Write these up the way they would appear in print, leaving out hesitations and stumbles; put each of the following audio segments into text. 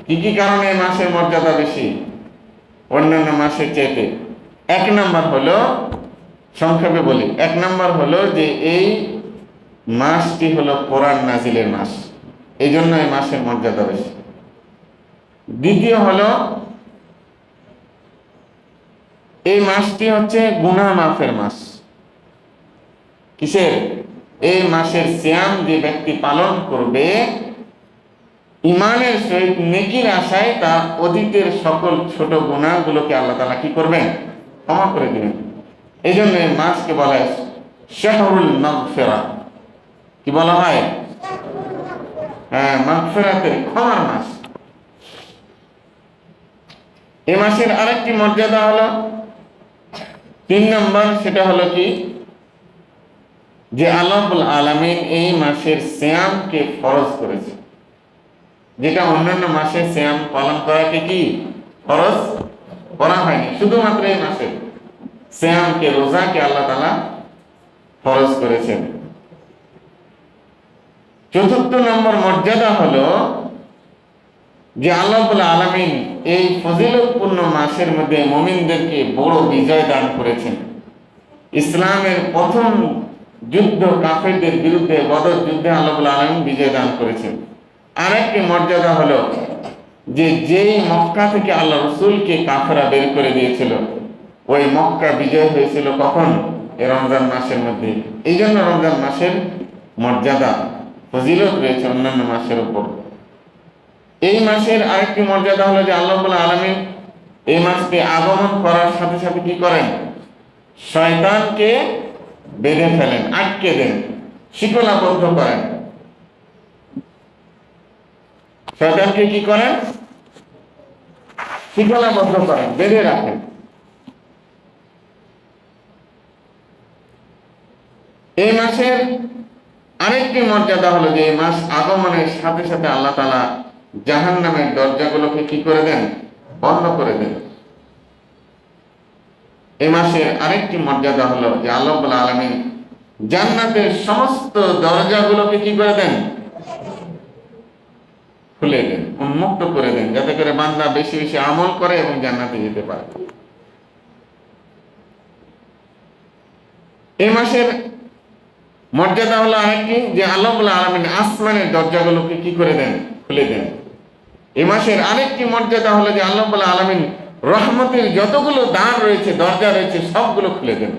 কি কি কারণে এই মাসের মর্যাদা বেশি অন্যান্য মাসের চাইতে? এক নাম্বার হলো, সংক্ষেপে বলি, এক নাম্বার হলো যে এই মাসটি হলো কোরআন নাজিলের মাস, এই জন্য এই মাসের মর্যাদা বেশি। দ্বিতীয় হলো এই মাসটি হচ্ছে গুনাহ মাফের মাস। কিসের? এই মাসের সিয়াম যে ব্যক্তি পালন করবে ইমানের সহিত নেকির আশায় তার অতীতের সকল ছোট গুনাহগুলোকে আল্লাহ তাআলা কি করবেন? ক্ষমা করে দিবেন। এই জন্য এই মাসকে বলা হয় শাহরুল মাগফিরা। কি বলা হয়? হ্যাঁ, মাগফিরাতের, ক্ষমার মাস। এই মাসের আরেকটি মর্যাদা হলো 3 নম্বর, সেটা হলো কি যে আল্লাহ রাব্বুল আলামিন এই মাসের সিয়ামকে ফরজ করেছে, যেটা অন্যান্য মাসে সিয়াম পালন করাকে কি ফরজ করা হয়নি। শুধুমাত্র এই মাসে সিয়ামকে, রোজাকে আল্লাহ তাআলা ফরজ করেছেন। 4র্থ নম্বর মর্যাদা হলো যে আল্লাহ রাব্বুল আলামিন এই ফজিলতপূর্ণ মাসের মধ্যে মুমিনদেরকে বড় বিজয় দান করেছেন। ইসলামের প্রথম যুদ্ধ কাফেরদের বিরুদ্ধে বদর যুদ্ধে আল্লাহ রাব্বুল আলামিন বিজয় দান করেছেন। আরেকটি মর্যাদা হলো যে যেই মক্কা থেকে আল্লাহ রাসূলকে কাফেররা বের করে দিয়েছিল, ওই মক্কা বিজয় হয়েছিল কখন? এই রমজান মাসের মধ্যে। এই জন্য রমজান মাসের মর্যাদা, ফজিলত রয়েছে অন্যান্য মাসের উপর। এই মাসের আরেকটি মর্যাদা হলো যে আল্লাহ রাব্বুল আলামিন এই মাসকে আগমন করার সাথে সাথে কি করেন? শয়তানকে বেঁধে ফেলেন, আটকে দেন, শিকলাবদ্ধ করেন। শয়তানকে কি করেন? শিকলাবদ্ধ করেন, বেঁধে রাখেন। এই মাসের আরেকটি মর্যাদা হলো যে এই মাস আগমনের সাথে সাথে আল্লাহ তাআলা জাহান্নামের দরজাগুলোকে কি করে দেন? বন্ধ করে দেন। এই মাসের আরেকটি মর্যাদা হলো যে আল্লাহ রাব্বুল আলামিন জান্নাতের সমস্ত দরজাগুলোকে কি করে দেন? খুলে দেন, উন্মুক্ত করে দেন, যাতে করে বান্দা বেশি বেশি আমল করে এবং জান্নাতে যেতে পারে। এই মাসের মর্যাদা হলো আরেকটি যে আল্লাহ রাব্বুল আলামিন আসমানের দরজাগুলোকে কি করে দেন? খুলে দেন। এই মাসের আরেকটি মর্যাদা হলো যে আল্লাহ রাব্বুল আলামিন রহমতের যতগুলো দ্বার রয়েছে, দরজা রয়েছে, সবগুলো খুলে দেন।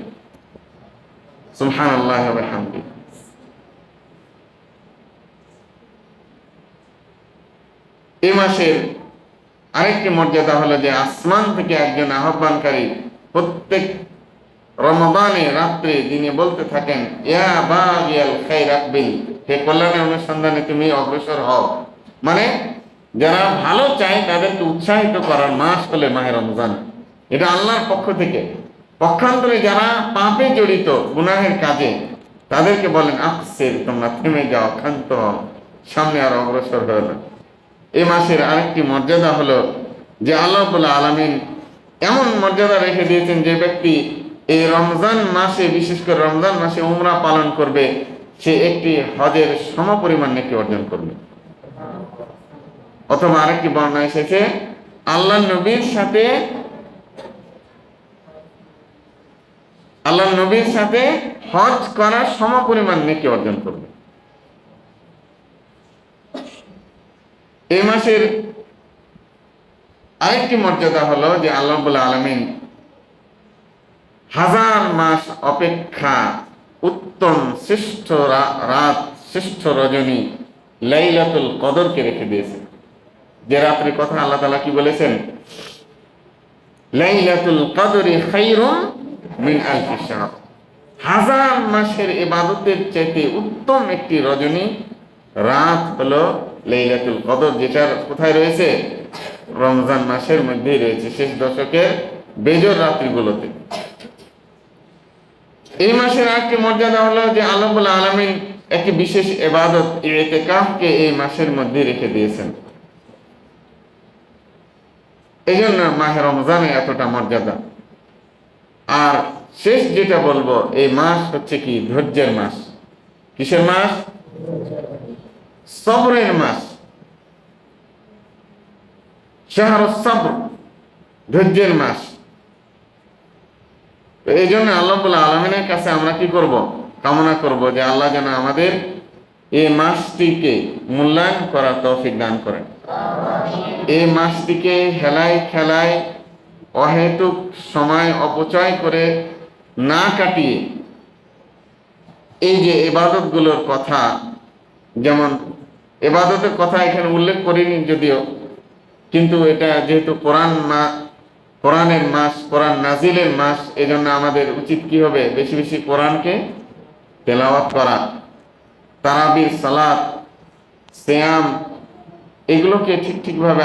সুবহানাল্লাহি ওয়া বিহামদিহি। এই মাসের আরেকটি মর্যাদা হলো যে আসমান থেকে একজন আহ্বানকারী প্রত্যেক রমজানে রাত্রে দিনে বলতে থাকেন, ইয়া বাগিয়াল খাইর আকবিল, হে কল্যাণের অনুসন্ধানে তুমি অগ্রসর হও। মানে যারা ভালো চায় তাদেরকে উৎসাহিত করার মাস হলে মাহে রমজান। এটা আল্লাহর পক্ষ থেকে। পক্ষান্তরে যারা পাপে জড়িত, গুনাহের কাজে, তাদেরকে বলেন আকসির, তোমরা থেমে যাও, ক্ষান্ত হও, সামনে আর অগ্রসর হও না। এই মাসের আরেকটি মর্যাদা হলো যে আল্লাহ রাব্বুল আলামিন এমন মর্যাদা রেখে দিয়েছেন, যে ব্যক্তি এই রমজান মাসে, বিশেষ করে রমজান মাসে উমরা পালন করবে, সে একটি হজের সমপরিমাণ নেকি অর্জন করবে। অথবা আরেকটি বর্ণনা এসেছে আল্লাহ নবীর সাথে হজ করার সমপরিমাণ নেকি অর্জন করবে। এই মাসের আরেকটি মর্যাদা হলো যে আল্লাহ রাব্বুল আলামিন 1000 মাস অপেক্ষা উত্তম শ্রেষ্ঠ রাত, শ্রেষ্ঠ রজনী লাইলাতুল কদরকে রেখে দিয়েছেন। যে রাত্রির কথা আল্লাহ তাআলা কি বলেছেন? লাইলাতুল কদরি খায়রুম মিন আলফি শাহর। 1000 মাসের ইবাদতের চাইতে উত্তম একটি রজনী রাত হলো লাইলাতুল কদর, যেটা কোথায় রয়েছে? রমজান মাসের মধ্যেই রয়েছে, শেষ দশকের বেজর রাত্রিগুলোতে। এই মাসের আরেকটি মর্যাদা হলো যে আল্লাহ রাব্বুল আলামিন একটি বিশেষ ইবাদত ইতিকাফকে এই মাসের মধ্যে রেখে দিয়েছেন। এই জন্য মাহে রমজানে এতটা মর্যাদা। আর শেষ যেটা বলবো, এই মাস হচ্ছে কি? ধৈর্যের মাস। কিসের মাস? সবরের মাস। শাহরুস সাবর, ধৈর্যের মাস। তো এই জন্য আল্লাহ রাব্বুল আলামিনের কাছে আমরা কি করব? কামনা করব যে আল্লাহ যেন আমাদের এই মাসটিকে মূল্যায়ন করার তৌফিক দান করেন। এই মাসটিকে হেলায় খেলায় অহেতুক সময় অপচয় করে না কাটিয়ে এই যে ইবাদতগুলোর কথা, যেমন ইবাদতের কথা এখানে উল্লেখ করিনি যদিও, কিন্তু এটা যেহেতু কোরআনের মাস, কোরআন নাজিলের মাস, এজন্য আমাদের উচিত কি হবে? বেশি বেশি কোরআনকে তেলাওয়াত করা, তারাবির সালাত, সিয়াম, এগুলোকে ঠিক ঠিকভাবে